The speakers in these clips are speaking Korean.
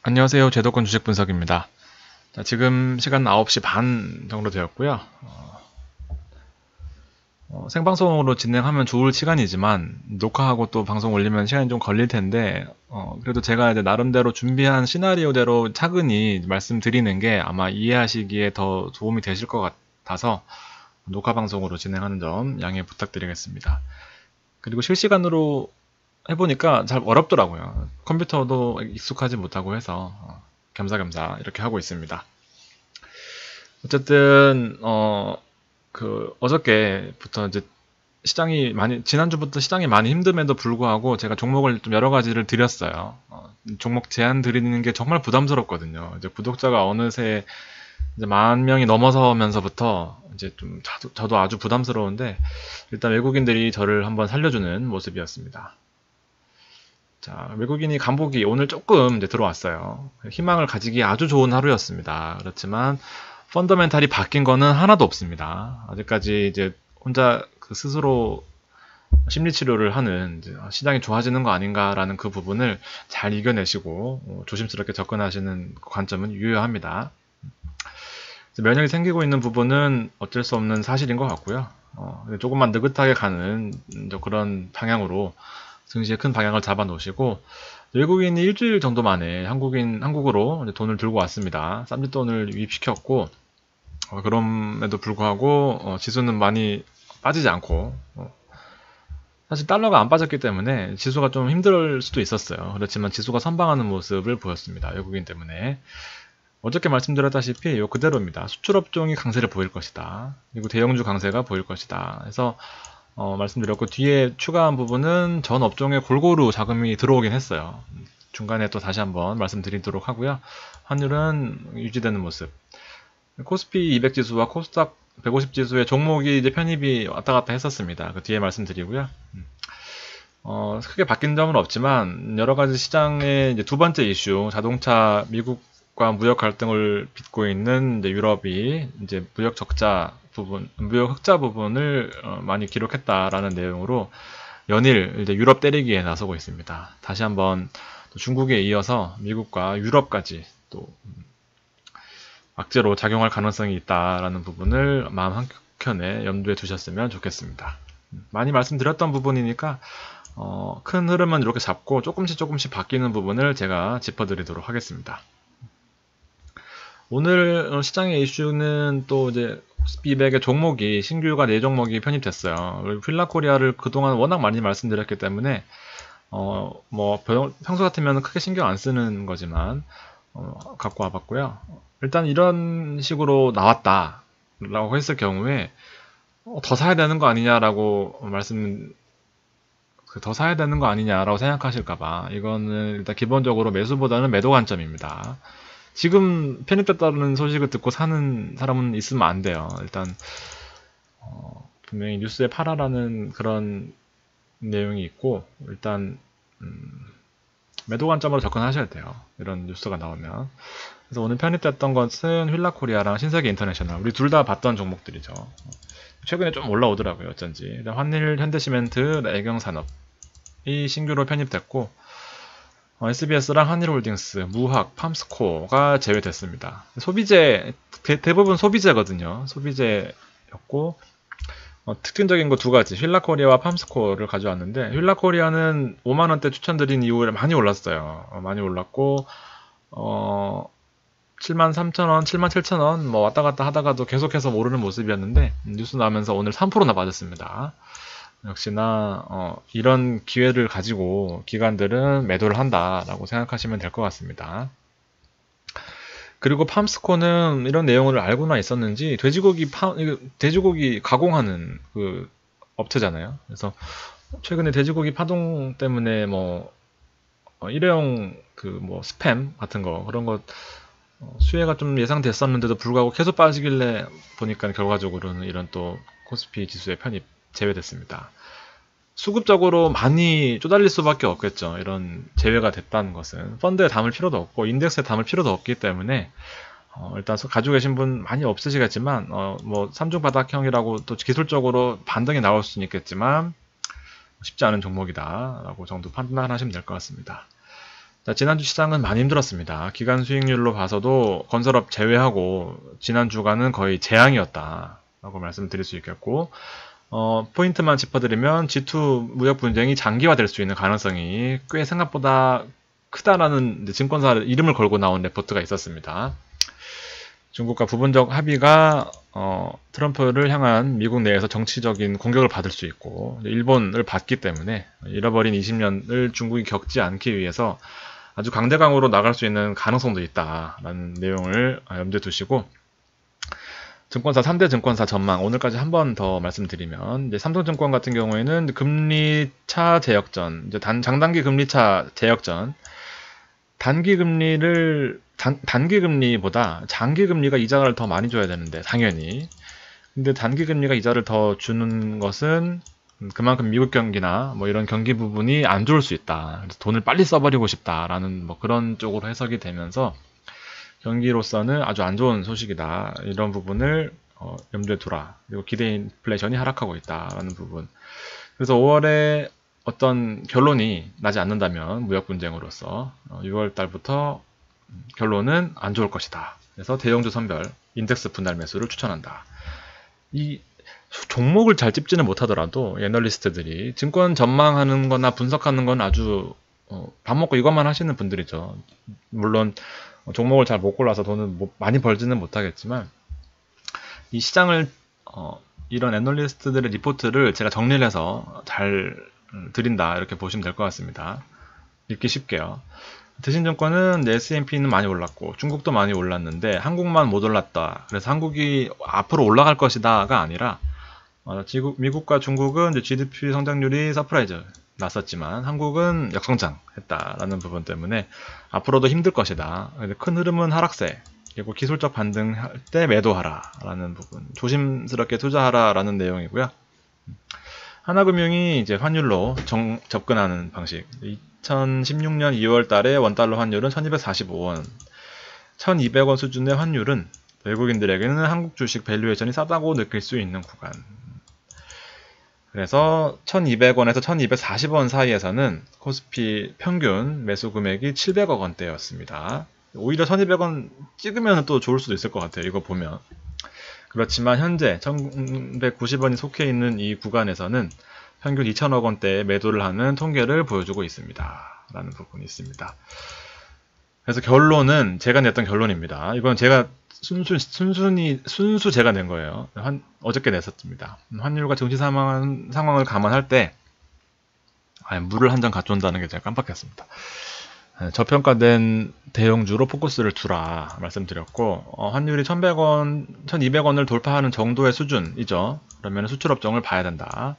안녕하세요. 제도권 주식 분석입니다. 자, 지금 시간 9시 반 정도 되었고요. 생방송으로 진행하면 좋을 시간이지만 녹화하고 또 방송 올리면 시간이 좀 걸릴 텐데 그래도 제가 이제 나름대로 준비한 시나리오대로 차근히 말씀드리는 게 아마 이해하시기에 더 도움이 되실 것 같아서 녹화 방송으로 진행하는 점 양해 부탁드리겠습니다. 그리고 실시간으로 해보니까 잘 어렵더라고요. 컴퓨터도 익숙하지 못하고 해서 겸사겸사 이렇게 하고 있습니다. 어쨌든 어저께부터 이제 지난주부터 시장이 많이 힘듦에도 불구하고 제가 종목을 좀 여러 가지를 드렸어요. 종목 제안 드리는 게 정말 부담스럽거든요. 이제 구독자가 어느새 이제 10,000명이 넘어서면서부터 이제 좀 저도 아주 부담스러운데 일단 외국인들이 저를 한번 살려주는 모습이었습니다. 자, 외국인이 간보기 오늘 조금 이제 들어왔어요. 희망을 가지기 아주 좋은 하루였습니다. 그렇지만 펀더멘탈이 바뀐 거는 하나도 없습니다. 아직까지 이제 혼자 스스로 심리 치료를 하는 시장이 좋아지는 거 아닌가라는 그 부분을 잘 이겨내시고 조심스럽게 접근하시는 관점은 유효합니다. 면역이 생기고 있는 부분은 어쩔 수 없는 사실인 것 같고요. 조금만 느긋하게 가는 그런 방향으로 증시의 큰 방향을 잡아 놓으시고 외국인이 일주일 정도 만에 한국으로 돈을 들고 왔습니다. 쌈짓돈을 유입시켰고 그럼에도 불구하고 지수는 많이 빠지지 않고 사실 달러가 안 빠졌기 때문에 지수가 좀 힘들 수도 있었어요. 그렇지만 지수가 선방하는 모습을 보였습니다. 외국인 때문에. 어저께 말씀드렸다시피 요 그대로입니다. 수출업종이 강세를 보일 것이다. 그리고 대형주 강세가 보일 것이다. 그래서 말씀드렸고 뒤에 추가한 부분은 전 업종에 골고루 자금이 들어오긴 했어요. 중간에 또 다시 한번 말씀드리도록 하고요. 환율은 유지되는 모습. 코스피 200 지수와 코스닥 150 지수의 종목이 이제 편입이 왔다 갔다 했었습니다. 그 뒤에 말씀드리고요. 크게 바뀐 점은 없지만 여러 가지 시장의 이제 두 번째 이슈, 자동차 미국과 무역 갈등을 빚고 있는 이제 유럽이 이제 무역 흑자 부분을 많이 기록했다라는 내용으로 연일 이제 유럽 때리기에 나서고 있습니다. 다시 한번 중국에 이어서 미국과 유럽까지 또 악재로 작용할 가능성이 있다라는 부분을 마음 한켠에 염두에 두셨으면 좋겠습니다. 많이 말씀드렸던 부분이니까 큰 흐름은 이렇게 잡고 조금씩 바뀌는 부분을 제가 짚어드리도록 하겠습니다. 오늘 시장의 이슈는 또 이제 코스피 200의 종목이 신규가 4종목이 편입됐어요. 필라코리아를 그동안 워낙 많이 말씀드렸기 때문에 평소 같으면 크게 신경 안 쓰는 거지만 갖고 와봤고요. 일단 이런 식으로 나왔다라고 했을 경우에 더 사야 되는 거 아니냐라고 더 사야 되는 거 아니냐라고 생각하실까봐 이거는 일단 기본적으로 매수보다는 매도 관점입니다. 지금 편입됐다는 소식을 듣고 사는 사람은 있으면 안 돼요. 일단 분명히 뉴스에 팔아라는 그런 내용이 있고 일단 매도 관점으로 접근하셔야 돼요. 이런 뉴스가 나오면. 그래서 오늘 편입됐던 것은 휠라코리아랑 신세계 인터내셔널 우리 둘 다 봤던 종목들이죠. 최근에 좀 올라오더라고요. 어쩐지. 환일, 현대시멘트, 애경산업이 신규로 편입됐고 SBS랑 한일홀딩스, 무학, 팜스코가 제외됐습니다. 소비재, 대부분 소비재거든요. 소비재였고 특징적인 거 두 가지, 휠라코리아와 팜스코를 가져왔는데 휠라코리아는 5만원대 추천드린 이후에 많이 올랐어요. 많이 올랐고 73,000원, 77,000원 왔다 갔다 하다가도 계속해서 오르는 모습이었는데 뉴스 나오면서 오늘 3%나 빠졌습니다. 역시나 이런 기회를 가지고 기관들은 매도를 한다라고 생각하시면 될 것 같습니다. 그리고 팜스코는 이런 내용을 알고나 있었는지 돼지고기 가공하는 그 업체잖아요. 그래서 최근에 돼지고기 파동 때문에 일회용 스팸 같은 거 그런 거 수혜가 좀 예상됐었는데도 불구하고 계속 빠지길래 보니까 결과적으로는 이런 또 코스피 지수의 편입 제외됐습니다. 수급적으로 많이 쪼달릴 수밖에 없겠죠. 이런 제외가 됐다는 것은 펀드에 담을 필요도 없고 인덱스에 담을 필요도 없기 때문에 일단 가지고 계신 분 많이 없으시겠지만 3중 바닥형이라고 또 기술적으로 반등이 나올 수는 있겠지만 쉽지 않은 종목이다 라고 정도 판단하시면 될 것 같습니다. 자, 지난주 시장은 많이 힘들었습니다. 기간 수익률로 봐서도 건설업 제외하고 지난 주간은 거의 재앙이었다라고 말씀드릴 수 있겠고, 포인트만 짚어드리면 G2 무역 분쟁이 장기화될 수 있는 가능성이 꽤 생각보다 크다라는 증권사 이름을 걸고 나온 레포트가 있었습니다. 중국과 부분적 합의가 트럼프를 향한 미국 내에서 정치적인 공격을 받을 수 있고, 일본을 받기 때문에 잃어버린 20년을 중국이 겪지 않기 위해서 아주 강대강으로 나갈 수 있는 가능성도 있다라는 내용을 염두에 두시고, 증권사 3대 증권사 전망 오늘까지 한 번 더 말씀드리면, 이제 삼성증권 같은 경우에는 금리차 재역전, 이제 장단기 금리차 재역전, 단기 금리보다 장기 금리가 이자를 더 많이 줘야 되는데, 당연히. 근데 단기 금리가 이자를 더 주는 것은 그만큼 미국 경기나 뭐 이런 경기 부분이 안 좋을 수 있다. 그래서 돈을 빨리 써버리고 싶다라는 뭐 그런 쪽으로 해석이 되면서 경기로서는 아주 안 좋은 소식이다. 이런 부분을 염두에 두라. 그리고 기대 인플레이션이 하락하고 있다라는 부분. 그래서 5월에 어떤 결론이 나지 않는다면 무역 분쟁으로서 6월 달부터 결론은 안 좋을 것이다. 그래서 대형주 선별, 인덱스 분할 매수를 추천한다. 이 종목을 잘 찝지는 못하더라도 애널리스트들이 증권 전망하는 거나 분석하는 건 아주 밥 먹고 이것만 하시는 분들이죠. 물론 종목을 잘 못 골라서 돈을 많이 벌지는 못하겠지만, 이 시장을 이런 애널리스트들의 리포트를 제가 정리를 해서 잘 드린다, 이렇게 보시면 될 것 같습니다. 읽기 쉽게요. 대신증권은 S&P는 많이 올랐고 중국도 많이 올랐는데 한국만 못 올랐다. 그래서 한국이 앞으로 올라갈 것이다가 아니라, 미국과 중국은 이제 GDP 성장률이 서프라이즈 났었지만 한국은 역성장했다라는 부분 때문에 앞으로도 힘들 것이다. 큰 흐름은 하락세, 그리고 기술적 반등할 때 매도하라라는 부분, 조심스럽게 투자하라라는 내용이고요. 하나금융이 이제 환율로 접근하는 방식. 2016년 2월 달에 원달러 환율은 1245원, 1200원 수준의 환율은 외국인들에게는 한국 주식 밸류에이션이 싸다고 느낄 수 있는 구간. 그래서 1200원에서 1240원 사이에서는 코스피 평균 매수 금액이 700억 원대였습니다. 오히려 1200원 찍으면 또 좋을 수도 있을 것 같아요. 이거 보면. 그렇지만 현재 1190원이 속해 있는 이 구간에서는 평균 2000억 원대의 매도를 하는 통계를 보여주고 있습니다. 라는 부분이 있습니다. 그래서 결론은 제가 냈던 결론입니다. 이건 제가 순수 제가 낸 거예요. 어저께 냈었습니다. 환율과 정치 상황을 감안할 때, 물을 한 잔 가져온다는 게 제가 깜빡했습니다. 저평가된 대형주로 포커스를 두라 말씀드렸고, 환율이 1100원, 1200원을 돌파하는 정도의 수준이죠. 그러면 수출업종을 봐야 된다.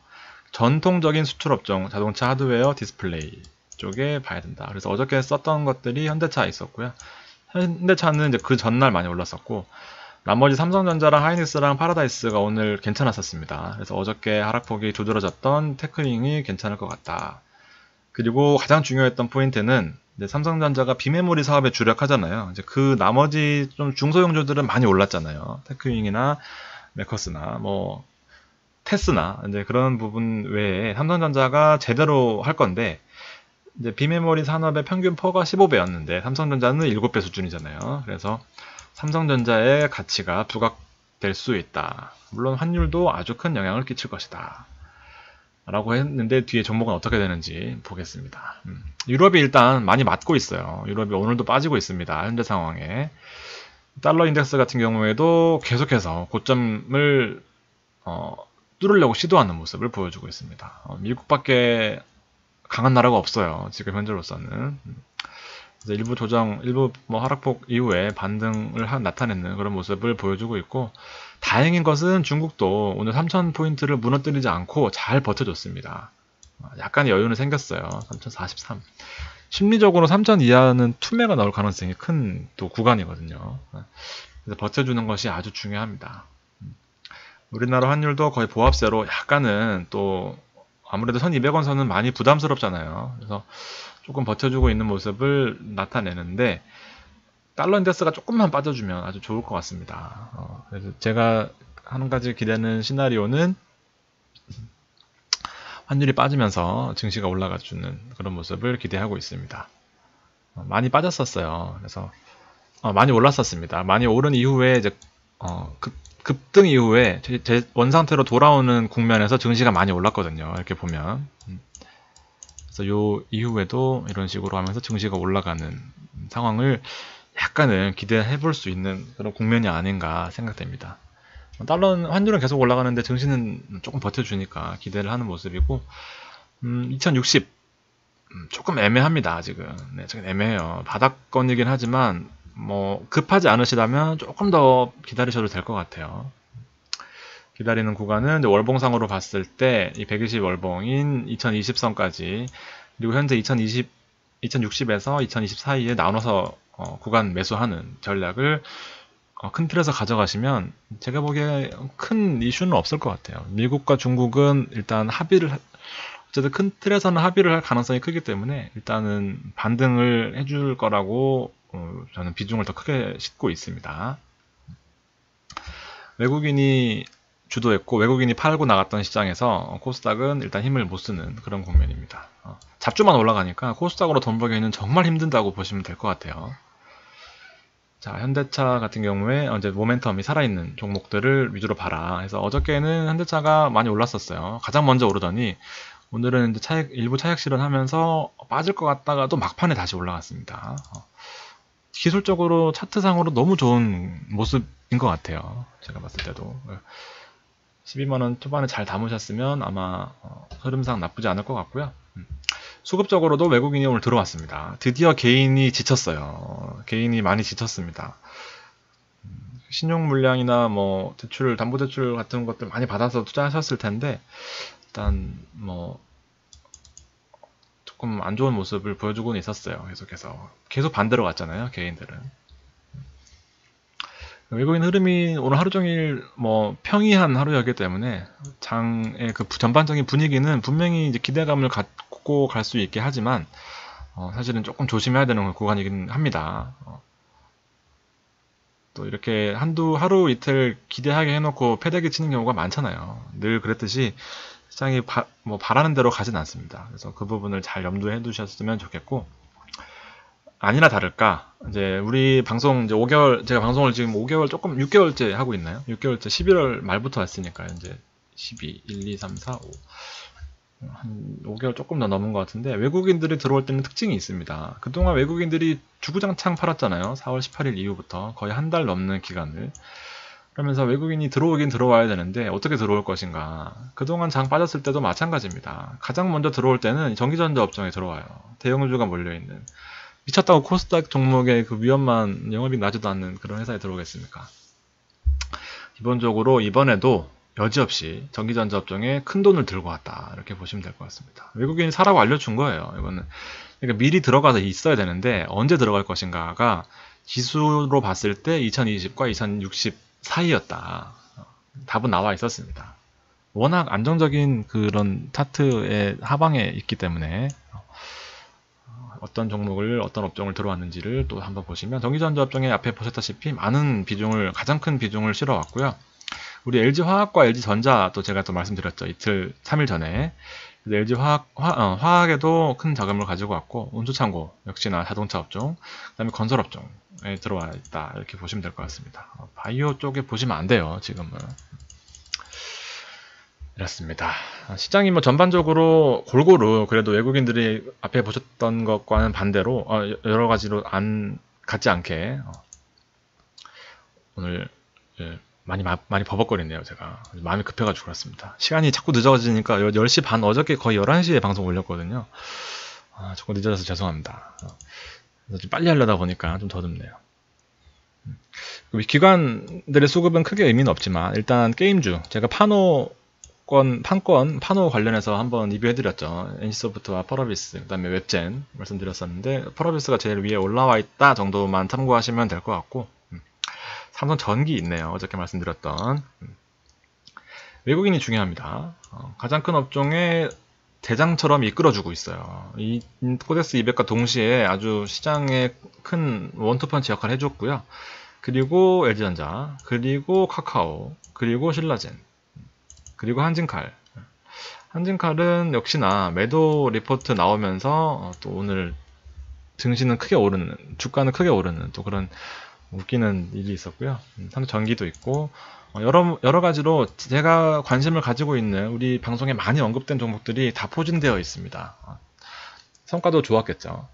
전통적인 수출업종, 자동차 하드웨어, 디스플레이 쪽에 봐야 된다. 그래서 어저께 썼던 것들이 현대차 있었고요. 현대차는 이제 그 전날 많이 올랐었고, 나머지 삼성전자랑 하이닉스랑 파라다이스가 오늘 괜찮았었습니다. 그래서 어저께 하락폭이 두드러졌던 테크윙이 괜찮을 것 같다. 그리고 가장 중요했던 포인트는 삼성전자가 비메모리 사업에 주력하잖아요. 이제 그 나머지 좀 중소형주들은 많이 올랐잖아요. 테크윙이나 메커스나 뭐 테스나 이제 그런 부분 외에 삼성전자가 제대로 할 건데, 이제 비메모리 산업의 평균 퍼가 15배였는데 삼성전자는 7배 수준이잖아요. 그래서 삼성전자의 가치가 부각될 수 있다. 물론 환율도 아주 큰 영향을 끼칠 것이다. 라고 했는데 뒤에 종목은 어떻게 되는지 보겠습니다. 유럽이 일단 많이 맞고 있어요. 유럽이 오늘도 빠지고 있습니다. 현재 상황에. 달러 인덱스 같은 경우에도 계속해서 고점을 뚫으려고 시도하는 모습을 보여주고 있습니다. 미국밖에 강한 나라가 없어요. 지금 현재로서는. 그래서 일부 뭐 하락폭 이후에 반등을 나타내는 그런 모습을 보여주고 있고, 다행인 것은 중국도 오늘 3000포인트를 무너뜨리지 않고 잘 버텨줬습니다. 약간의 여유는 생겼어요. 3043. 심리적으로 3000 이하는 투매가 나올 가능성이 큰 또 구간이거든요. 그래서 버텨주는 것이 아주 중요합니다. 우리나라 환율도 거의 보합세로 약간은 또 아무래도 1200원 선은 많이 부담스럽잖아요. 그래서 조금 버텨주고 있는 모습을 나타내는데, 달러 인덱스가 조금만 빠져주면 아주 좋을 것 같습니다. 그래서 제가 한 가지 기대하는 시나리오는 환율이 빠지면서 증시가 올라가주는 그런 모습을 기대하고 있습니다. 많이 빠졌었어요. 그래서 많이 올랐었습니다. 많이 오른 이후에 이제 급등 이후에 제 원상태로 돌아오는 국면에서 증시가 많이 올랐거든요. 이렇게 보면. 그래서 요 이후에도 이런 식으로 하면서 증시가 올라가는 상황을 약간은 기대해 볼 수 있는 그런 국면이 아닌가 생각됩니다. 달러 환율은 계속 올라가는데 증시는 조금 버텨주니까 기대를 하는 모습이고, 2060 조금 애매합니다. 아직은. 네, 지금 애매해요. 바닥권이긴 하지만 뭐 급하지 않으시다면 조금 더 기다리셔도 될 것 같아요. 기다리는 구간은 월봉상으로 봤을 때 이 120 월봉인 2020선까지, 그리고 현재 2060에서 2020 사이에 나눠서 구간 매수하는 전략을 큰 틀에서 가져가시면 제가 보기에 큰 이슈는 없을 것 같아요. 미국과 중국은 일단 어쨌든 큰 틀에서는 합의를 할 가능성이 크기 때문에 일단은 반등을 해줄 거라고 저는 비중을 더 크게 싣고 있습니다. 외국인이 주도했고 외국인이 팔고 나갔던 시장에서 코스닥은 일단 힘을 못 쓰는 그런 국면입니다. 잡주만 올라가니까 코스닥으로 돈 벌기는 정말 힘든다고 보시면 될 것 같아요. 자, 현대차 같은 경우에 이제 모멘텀이 살아있는 종목들을 위주로 봐라 해서 어저께는 현대차가 많이 올랐었어요. 가장 먼저 오르더니 오늘은 이제 일부 차익 실현하면서 빠질 것 같다가도 막판에 다시 올라갔습니다. 기술적으로 차트상으로 너무 좋은 모습인 것 같아요. 제가 봤을 때도 12만원 초반에 잘 담으셨으면 아마 흐름상 나쁘지 않을 것 같고요. 수급적으로도 외국인이 오늘 들어왔습니다. 드디어 개인이 지쳤어요. 개인이 많이 지쳤습니다. 신용 물량이나 뭐 대출, 담보대출 같은 것들 많이 받아서 투자하셨을 텐데 일단 뭐 조금 안 좋은 모습을 보여주고는 있었어요. 계속해서 계속 반대로 갔잖아요. 개인들은. 외국인 흐름이 오늘 하루 종일 뭐 평이한 하루였기 때문에 장의 그 전반적인 분위기는 분명히 이제 기대감을 갖고 갈 수 있게 하지만 사실은 조금 조심해야 되는 구간이긴 합니다. 또 이렇게 하루 이틀 기대하게 해놓고 패대기 치는 경우가 많잖아요. 늘 그랬듯이 시장이 뭐 바라는 대로 가진 않습니다. 그래서 그 부분을 잘 염두에 두셨으면 좋겠고, 아니나 다를까 이제 우리 방송 이제 5개월, 제가 방송을 지금 5개월 조금 6개월째 하고 있나요? 6개월째 11월 말부터 했으니까 이제 12, 1, 2, 3, 4, 5 한 5개월 조금 더 넘은 것 같은데, 외국인들이 들어올 때는 특징이 있습니다. 그동안 외국인들이 주구장창 팔았잖아요. 4월 18일 이후부터 거의 한 달 넘는 기간을. 그러면서 외국인이 들어오긴 들어와야 되는데 어떻게 들어올 것인가. 그동안 장 빠졌을 때도 마찬가지입니다. 가장 먼저 들어올 때는 전기전자 업종에 들어와요. 대형주가 몰려있는. 미쳤다고 코스닥 종목의 그 위험만 영업이익 나지도 않는 그런 회사에 들어오겠습니까? 기본적으로 이번에도 여지없이 전기전자 업종에 큰 돈을 들고 왔다, 이렇게 보시면 될 것 같습니다. 외국인이 사라고 알려준 거예요. 이거는 그러니까 미리 들어가서 있어야 되는데 언제 들어갈 것인가가 지수로 봤을 때 2020과 2060 사이였다. 답은 나와 있었습니다. 워낙 안정적인 그런 차트의 하방에 있기 때문에 어떤 종목을, 어떤 업종을 들어왔는지를 또 한번 보시면, 전기전자 업종에 앞에 보셨다시피 많은 비중을, 가장 큰 비중을 실어왔고요. 우리 LG화학과 LG전자 또 제가 또 말씀드렸죠. 3일 전에. LG화학에도 큰 자금을 가지고 왔고, 운수창고 역시나 자동차 업종, 그 다음에 건설 업종에 들어와 있다, 이렇게 보시면 될 것 같습니다. 바이오 쪽에 보시면 안 돼요, 지금은. 이렇습니다. 시장이 뭐 전반적으로 골고루 그래도 외국인들이 앞에 보셨던 것과는 반대로 여러 가지로 같지 않게 오늘 많이 버벅거리네요. 제가 마음이 급해가지고 그렇습니다. 시간이 자꾸 늦어지니까 10시 반, 어저께 거의 11시에 방송 올렸거든요. 자꾸 늦어져서 죄송합니다. 그래서 좀 빨리 하려다 보니까 좀 더듬네요. 기관들의 수급은 크게 의미는 없지만 일단 게임주, 제가 판호 관련해서 한번 리뷰해드렸죠. NC소프트와 펄어비스, 그 다음에 웹젠 말씀드렸었는데, 펄어비스가 제일 위에 올라와 있다 정도만 참고하시면 될 것 같고, 삼성전기 있네요. 어저께 말씀드렸던. 외국인이 중요합니다. 가장 큰 업종의 대장처럼 이끌어주고 있어요. 이 코덱스 200과 동시에 아주 시장에 큰 원투펀치 역할을 해줬고요. 그리고 LG전자, 그리고 카카오, 그리고 신라젠, 그리고 한진칼. 한진칼은 역시나 매도 리포트 나오면서 또 오늘 증시는 크게 오르는, 주가는 크게 오르는 또 그런 웃기는 일이 있었고요. 삼성 전기도 있고 여러 가지로 제가 관심을 가지고 있는 우리 방송에 많이 언급된 종목들이 다 포진되어 있습니다. 성과도 좋았겠죠.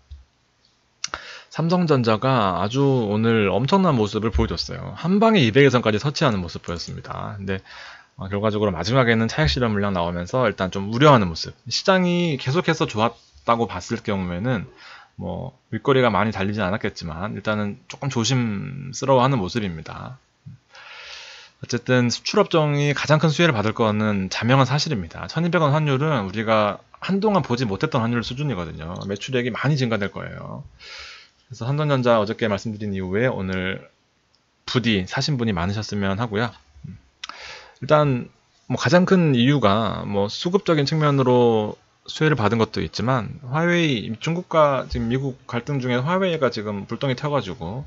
삼성전자가 아주 오늘 엄청난 모습을 보여줬어요. 한 방에 200일선까지 터치하는 모습 보였습니다. 근데 결과적으로 마지막에는 차익 실현 물량 나오면서 일단 좀 우려하는 모습. 시장이 계속해서 좋았다고 봤을 경우에는 뭐 윗거리가 많이 달리진 않았겠지만 일단은 조금 조심스러워하는 모습입니다. 어쨌든 수출업종이 가장 큰 수혜를 받을 거는 자명한 사실입니다. 1200원 환율은 우리가 한동안 보지 못했던 환율 수준이거든요. 매출액이 많이 증가될 거예요. 그래서 삼성전자 어저께 말씀드린 이후에 오늘 부디 사신 분이 많으셨으면 하고요. 일단 뭐 가장 큰 이유가 뭐 수급적인 측면으로 수혜를 받은 것도 있지만 화웨이, 중국과 지금 미국 갈등 중에 화웨이가 지금 불똥이 튀어가지고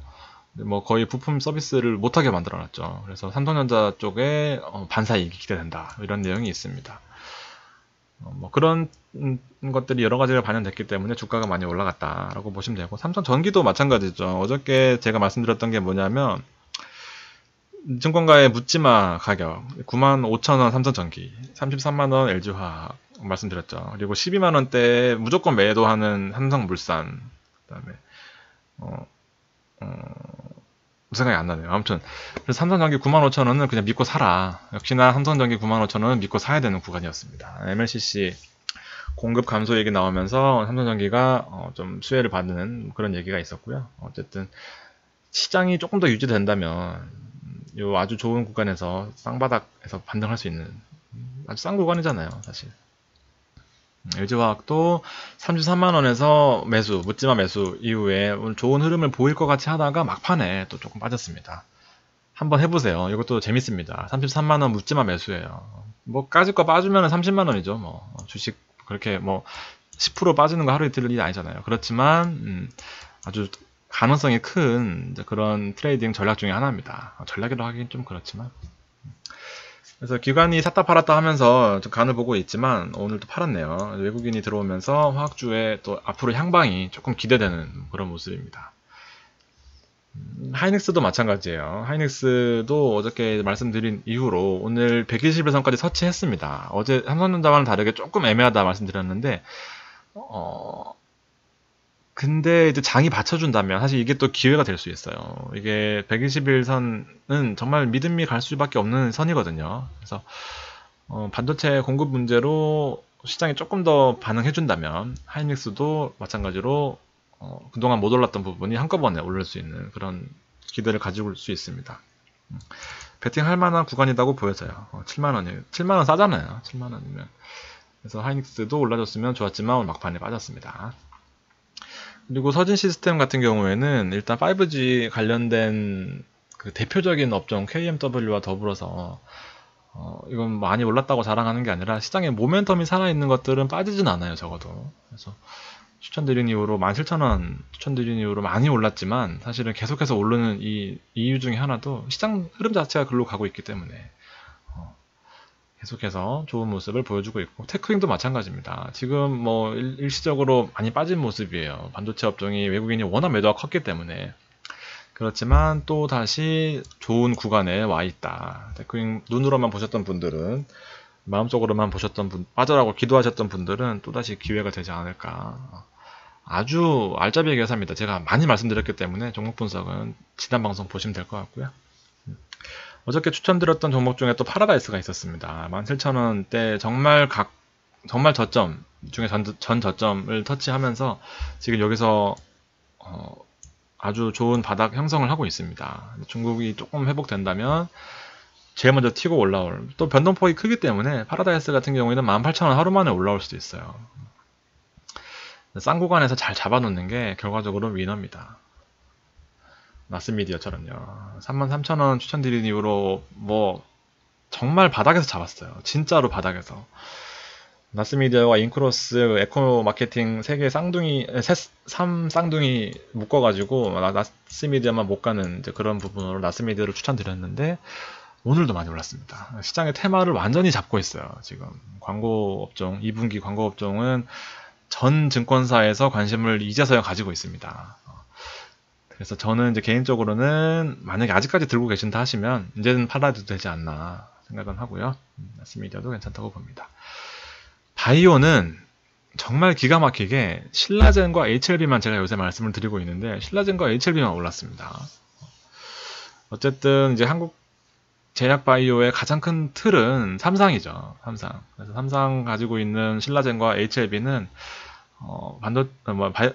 뭐 거의 부품 서비스를 못하게 만들어놨죠. 그래서 삼성전자 쪽에 반사이익이 기대된다 이런 내용이 있습니다. 뭐 그런 것들이 여러 가지가 반영됐기 때문에 주가가 많이 올라갔다라고 보시면 되고, 삼성 전기도 마찬가지죠. 어저께 제가 말씀드렸던 게 뭐냐면 증권가의 묻지마 가격 95,000원 삼성 전기, 33만원 LG화학 말씀드렸죠. 그리고 12만원대에 무조건 매도하는 삼성물산, 그 다음에 생각이 안 나네요. 아무튼 그래서 삼성전기 95,000원은 그냥 믿고 사라. 역시나 삼성전기 95,000원은 믿고 사야 되는 구간이었습니다. MLCC 공급 감소 얘기 나오면서 삼성전기가 좀 수혜를 받는 그런 얘기가 있었고요. 어쨌든 시장이 조금 더 유지된다면 요 아주 좋은 구간에서 쌍바닥에서 반등할 수 있는 아주 싼 구간이잖아요, 사실. LG화학도 33만원에서 매수, 묻지마 매수 이후에 오늘 좋은 흐름을 보일 것 같이 하다가 막판에 또 조금 빠졌습니다. 한번 해보세요. 이것도 재밌습니다. 33만원 묻지마 매수예요. 뭐 까짓 거 빠지면 30만원이죠. 뭐 주식 그렇게 뭐 10% 빠지는 거 하루 이틀 일이 아니잖아요. 그렇지만 아주 가능성이 큰 그런 트레이딩 전략 중에 하나입니다. 전략이라고 하긴 좀 그렇지만. 그래서 기관이 샀다 팔았다 하면서 좀 간을 보고 있지만 오늘도 팔았네요. 외국인이 들어오면서 화학주의 또 앞으로 향방이 조금 기대되는 그런 모습입니다. 하이닉스도 마찬가지예요. 하이닉스도 어저께 말씀드린 이후로 오늘 121선까지 터치했습니다. 어제 삼성전자와는 다르게 조금 애매하다 말씀드렸는데 근데 이제 장이 받쳐준다면 사실 이게 또 기회가 될 수 있어요. 이게 121선은 정말 믿음이 갈 수밖에 없는 선이거든요. 그래서 반도체 공급 문제로 시장이 조금 더 반응해준다면 하이닉스도 마찬가지로 그동안 못 올랐던 부분이 한꺼번에 오를 수 있는 그런 기대를 가지고 올 수 있습니다. 베팅할 만한 구간이라고 보여져요. 7만원이에요. 7만원 싸잖아요. 7만원이면. 그래서 하이닉스도 올라줬으면 좋았지만 오늘 막판에 빠졌습니다. 그리고 서진 시스템 같은 경우에는 일단 5G 관련된 그 대표적인 업종 KMW와 더불어서 이건 많이 올랐다고 자랑하는 게 아니라 시장에 모멘텀이 살아있는 것들은 빠지진 않아요, 적어도. 그래서 추천드린 이후로 17,000원 추천드린 이후로 많이 올랐지만 사실은 계속해서 오르는 이 이유 중에 하나도 시장 흐름 자체가 글로 가고 있기 때문에 계속해서 좋은 모습을 보여주고 있고, 테크윙도 마찬가지입니다. 지금 뭐 일시적으로 많이 빠진 모습이에요. 반도체 업종이 외국인이 워낙 매도가 컸기 때문에. 그렇지만 또 다시 좋은 구간에 와 있다. 테크윙 눈으로만 보셨던 분들은, 마음속으로만 보셨던 분, 빠져라고 기도하셨던 분들은 또다시 기회가 되지 않을까. 아주 알짜배기 계산입니다. 제가 많이 말씀드렸기 때문에 종목 분석은 지난 방송 보시면 될 것 같고요. 어저께 추천드렸던 종목 중에 또 파라다이스가 있었습니다. 17,000원대 정말 저점 중에 전 저점을 터치하면서 지금 여기서 아주 좋은 바닥 형성을 하고 있습니다. 중국이 조금 회복된다면 제일 먼저 튀고 올라올, 또 변동폭이 크기 때문에 파라다이스 같은 경우에는 18,000원 하루 만에 올라올 수도 있어요. 싼 구간에서 잘 잡아놓는 게 결과적으로 위너입니다. 나스미디어처럼요. 33,000원 추천드린 이후로 뭐 정말 바닥에서 잡았어요. 진짜로 바닥에서. 나스미디어와 인크로스, 에코마케팅 3개 쌍둥이, 3쌍둥이 묶어가지고 나스미디어만 못 가는 이제 그런 부분으로 나스미디어를 추천드렸는데 오늘도 많이 올랐습니다. 시장의 테마를 완전히 잡고 있어요. 지금 광고 업종, 2분기 광고 업종은 전 증권사에서 관심을 이제서야 가지고 있습니다. 그래서 저는 이제 개인적으로는 만약에 아직까지 들고 계신다 하시면 이제는 팔아도 되지 않나 생각은 하고요. 마스미디어도 괜찮다고 봅니다. 바이오는 정말 기가 막히게 신라젠과 HLB만 제가 요새 말씀을 드리고 있는데 신라젠과 HLB만 올랐습니다. 어쨌든 이제 한국 제약바이오의 가장 큰 틀은 삼상이죠. 삼상. 그래서 삼상 가지고 있는 신라젠과 HLB는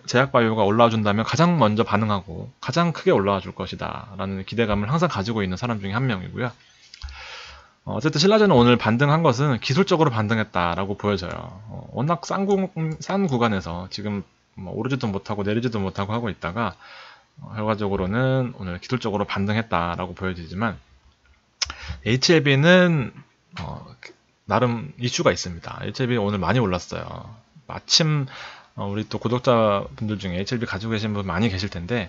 제약바이오가 올라와 준다면 가장 먼저 반응하고 가장 크게 올라와 줄 것이다 라는 기대감을 항상 가지고 있는 사람 중에 한 명이고요. 어쨌든 신라젠은 오늘 반등한 것은 기술적으로 반등했다라고 보여져요. 워낙 싼 구간에서 지금 오르지도 못하고 내리지도 못하고 하고 있다가 결과적으로는 오늘 기술적으로 반등했다라고 보여지지만 HLB는 나름 이슈가 있습니다. HLB 오늘 많이 올랐어요. 마침 우리 또 구독자분들 중에 HLB 가지고 계신 분 많이 계실 텐데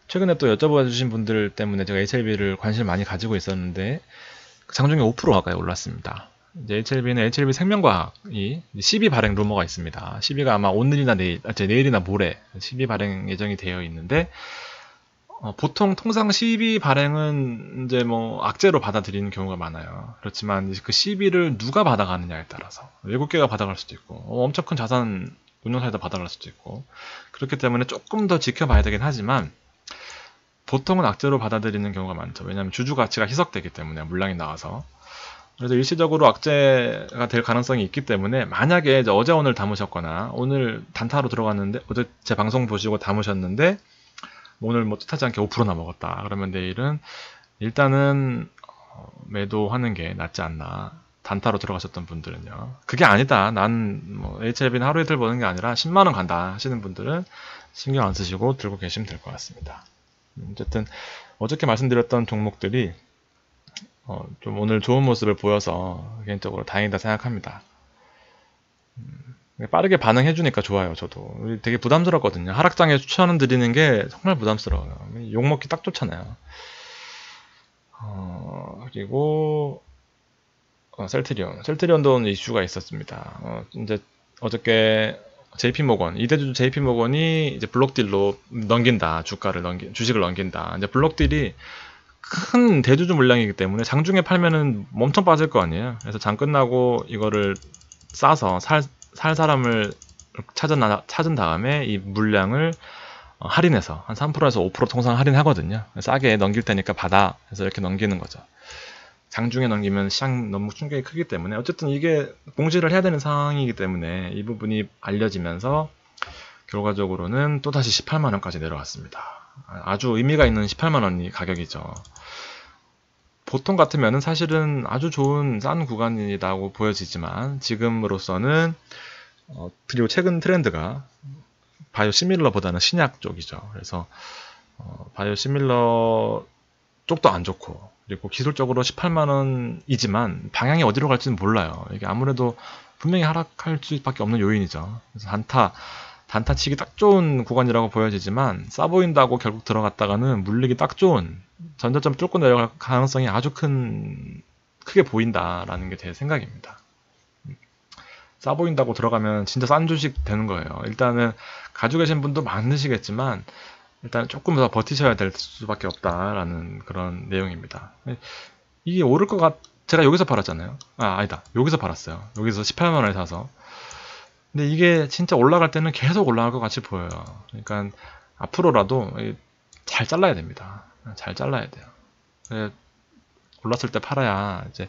최근에 또 여쭤봐 주신 분들 때문에 제가 HLB를 관심 많이 가지고 있었는데 장중에 5% 가까이 올랐습니다. 이제 HLB는 HLB 생명과학이 12 발행 루머가 있습니다. 12가 아마 오늘이나 내일이나 모레 12 발행 예정이 되어 있는데 보통 통상 12 발행은 이제 뭐 악재로 받아들이는 경우가 많아요. 그렇지만 그 12를 누가 받아가느냐에 따라서 외국계가 받아갈 수도 있고 엄청 큰 자산 운용사에다 받아갈 수도 있고 그렇기 때문에 조금 더 지켜봐야 되긴 하지만 보통은 악재로 받아들이는 경우가 많죠. 왜냐하면 주주 가치가 희석되기 때문에 물량이 나와서 그래서 일시적으로 악재가 될 가능성이 있기 때문에 만약에 이제 어제 오늘 담으셨거나 오늘 단타로 들어갔는데 어제 제 방송 보시고 담으셨는데 오늘 뭐 뜻하지 않게 5%나 먹었다. 그러면 내일은 일단은 매도하는 게 낫지 않나. 단타로 들어가셨던 분들은요. 그게 아니다. 난 뭐 HLB는 하루 이틀 버는 게 아니라 10만원 간다 하시는 분들은 신경 안 쓰시고 들고 계시면 될 것 같습니다. 어쨌든 어저께 말씀드렸던 종목들이 좀 오늘 좋은 모습을 보여서 개인적으로 다행이다 생각합니다. 빠르게 반응해주니까 좋아요. 저도 되게 부담스럽거든요. 하락장에 추천 드리는 게 정말 부담스러워요. 욕먹기 딱 좋잖아요. 그리고 셀트리온도 이슈가 있었습니다. 이제 어저께 JP모건, 이대주 JP모건이 이제 블록딜로 넘긴다. 주식을 넘긴다. 이제 블록딜이 큰 대주주 물량이기 때문에 장중에 팔면은 엄청 빠질 거 아니에요. 그래서 장 끝나고 이거를 싸서 살 사람을 찾은 다음에 이 물량을 할인해서 한 3%에서 5% 통상 할인하거든요. 싸게 넘길 테니까 받아. 해서 이렇게 넘기는 거죠. 장중에 넘기면 시장 너무 충격이 크기 때문에 어쨌든 이게 공시를 해야 되는 상황이기 때문에 이 부분이 알려지면서 결과적으로는 또다시 18만원까지 내려왔습니다. 아주 의미가 있는 18만원이 가격이죠. 보통 같으면 사실은 아주 좋은 싼 구간이라고 보여지지만 지금으로서는 그리고 최근 트렌드가 바이오시밀러보다는 신약 쪽이죠. 그래서 바이오시밀러 쪽도 안 좋고 그리고 기술적으로 18만원이지만 방향이 어디로 갈지는 몰라요. 이게 아무래도 분명히 하락할 수밖에 없는 요인이죠. 그래서 단타 치기 딱 좋은 구간이라고 보여지지만 싸 보인다고 결국 들어갔다가는 물리기 딱 좋은 전저점 뚫고 내려갈 가능성이 아주 크게 보인다라는 게 제 생각입니다. 싸 보인다고 들어가면 진짜 싼 주식 되는 거예요. 일단은 가지고 계신 분도 많으시겠지만 일단 조금 더 버티셔야 될 수밖에 없다라는 그런 내용입니다. 이게 오를 것 제가 여기서 팔았잖아요. 아니다. 여기서 팔았어요. 여기서 18만원에 사서. 근데 이게 진짜 올라갈 때는 계속 올라갈 것 같이 보여요. 그러니까 앞으로라도 잘 잘라야 됩니다. 잘 잘라야 돼요. 올랐을 때 팔아야 이제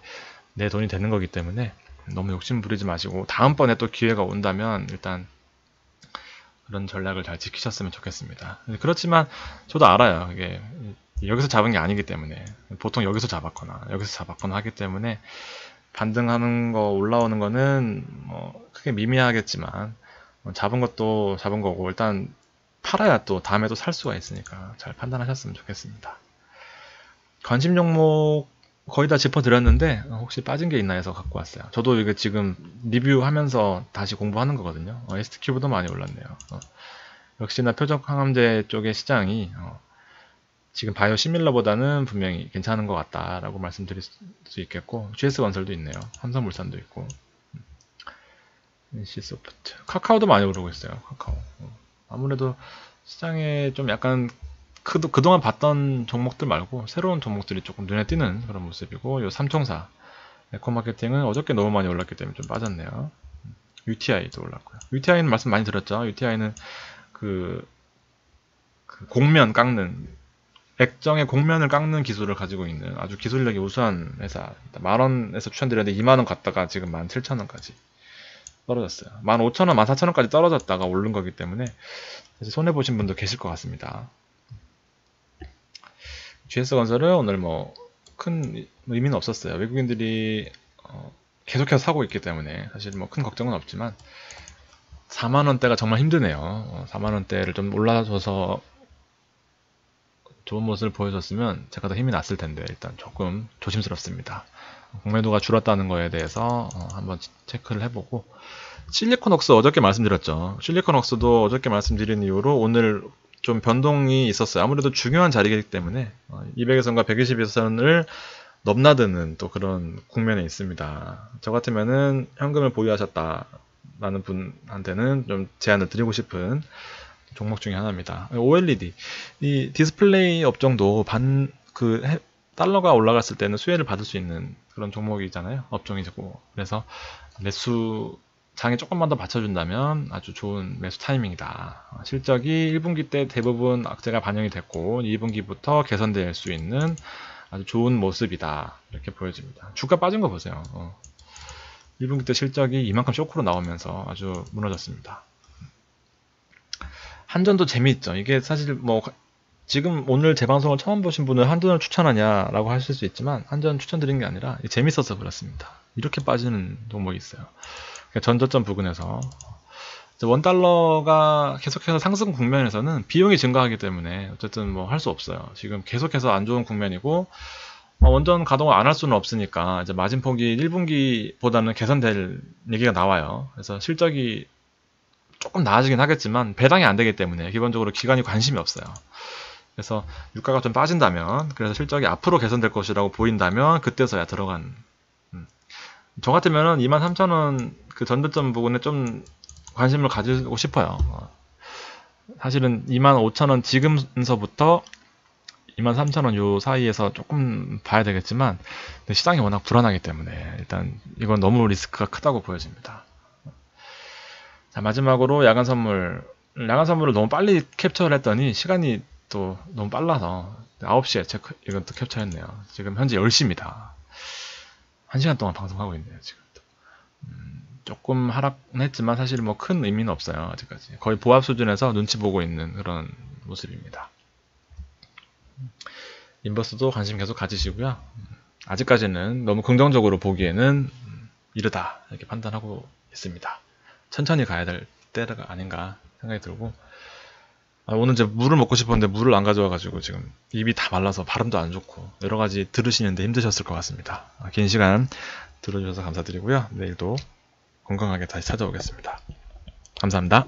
내 돈이 되는 거기 때문에 너무 욕심 부리지 마시고 다음번에 또 기회가 온다면 일단 그런 전략을 잘 지키셨으면 좋겠습니다. 그렇지만 저도 알아요. 이게 여기서 잡은 게 아니기 때문에 보통 여기서 잡았거나 하기 때문에 반등하는 거 올라오는 거는 뭐 크게 미미하겠지만 잡은 것도 잡은 거고 일단 팔아야 또 다음에 또 살 수가 있으니까 잘 판단하셨으면 좋겠습니다. 관심 종목 거의 다 짚어드렸는데 혹시 빠진 게 있나 해서 갖고 왔어요. 저도 이게 지금 리뷰하면서 다시 공부하는 거거든요. ST큐브도 많이 올랐네요. 역시나 표적 항암제 쪽의 시장이 지금 바이오 시밀러보다는 분명히 괜찮은 것 같다라고 말씀드릴 수 있겠고 GS건설도 있네요. 삼성물산도 있고 NC소프트. 카카오도 많이 오르고 있어요. 카카오. 아무래도 시장에 좀 약간 그동안 봤던 종목들 말고 새로운 종목들이 조금 눈에 띄는 그런 모습이고, 요 삼총사 에코마케팅은 어저께 너무 많이 올랐기 때문에 좀 빠졌네요. UTI도 올랐고요. UTI는 말씀 많이 드렸죠. UTI는 그 곡면 깎는, 액정의 곡면을 깎는 기술을 가지고 있는 아주 기술력이 우수한 회사. 10,000원에서 추천드렸는데 20,000원 갔다가 지금 17,000원까지 떨어졌어요. 15,000원, 14,000원까지 떨어졌다가 오른 거기 때문에 사실 손해보신 분도 계실 것 같습니다. GS건설은 오늘 뭐 큰 의미는 없었어요. 외국인들이 계속해서 사고 있기 때문에 사실 뭐 큰 걱정은 없지만 4만원대가 정말 힘드네요. 4만원대를 좀 올라줘서 좋은 모습을 보여줬으면 제가 더 힘이 났을 텐데 일단 조금 조심스럽습니다. 공매도가 줄었다는 거에 대해서 한번 체크를 해보고, 실리콘웍스 어저께 말씀드렸죠. 실리콘웍스도 어저께 말씀드린 이후로 오늘 좀 변동이 있었어요. 아무래도 중요한 자리이기 때문에 200일선과 120일선을 넘나드는 또 그런 국면에 있습니다. 저 같으면은 현금을 보유하셨다라는 분한테는 좀 제안을 드리고 싶은 종목 중에 하나입니다. OLED, 이 디스플레이 업종도 달러가 올라갔을 때는 수혜를 받을 수 있는 그런 종목이잖아요. 업종이고. 그래서 매수 장에 조금만 더 받쳐준다면 아주 좋은 매수 타이밍이다. 실적이 1분기 때 대부분 악재가 반영이 됐고 2분기부터 개선될 수 있는 아주 좋은 모습이다. 이렇게 보여집니다. 주가 빠진 거 보세요. 1분기 때 실적이 이만큼 쇼크로 나오면서 아주 무너졌습니다. 한전도 재미있죠. 이게 사실 뭐 지금 오늘 제 방송을 처음 보신 분은 한전을 추천하냐라고 하실 수 있지만 한전 추천드린 게 아니라 재밌어서 그렇습니다. 이렇게 빠지는 종목이 있어요. 전저점 부근에서 원달러가 계속해서 상승 국면에서는 비용이 증가하기 때문에 어쨌든 뭐 할 수 없어요. 지금 계속해서 안 좋은 국면이고 원전 가동을 안 할 수는 없으니까 이제 마진폭이 1분기보다는 개선될 얘기가 나와요. 그래서 실적이 조금 나아지긴 하겠지만 배당이 안 되기 때문에 기본적으로 기관이 관심이 없어요. 그래서 유가가 좀 빠진다면, 그래서 실적이 앞으로 개선될 것이라고 보인다면 그때서야 들어간. 저 같으면은 23,000원 그 전저점 부분에 좀 관심을 가지고 싶어요. 사실은 25,000원 지금서부터 23,000원 요 사이에서 조금 봐야 되겠지만 시장이 워낙 불안하기 때문에 일단 이건 너무 리스크가 크다고 보여집니다. 자, 마지막으로 야간 선물을 너무 빨리 캡처를 했더니 시간이 또 너무 빨라서 9시에 이것도 캡처했네요. 지금 현재 10시입니다. 1시간 동안 방송하고 있네요. 지금 조금 하락은 했지만 사실 뭐 큰 의미는 없어요. 아직까지 거의 보합 수준에서 눈치 보고 있는 그런 모습입니다. 인버스도 관심 계속 가지시고요. 아직까지는 너무 긍정적으로 보기에는 이르다 이렇게 판단하고 있습니다. 천천히 가야 될 때가 아닌가 생각이 들고, 오늘 이제 물을 먹고 싶었는데 물을 안 가져와가지고 지금 입이 다 말라서 발음도 안 좋고 여러가지 들으시는데 힘드셨을 것 같습니다. 긴 시간 들어주셔서 감사드리고요. 내일도 건강하게 다시 찾아오겠습니다. 감사합니다.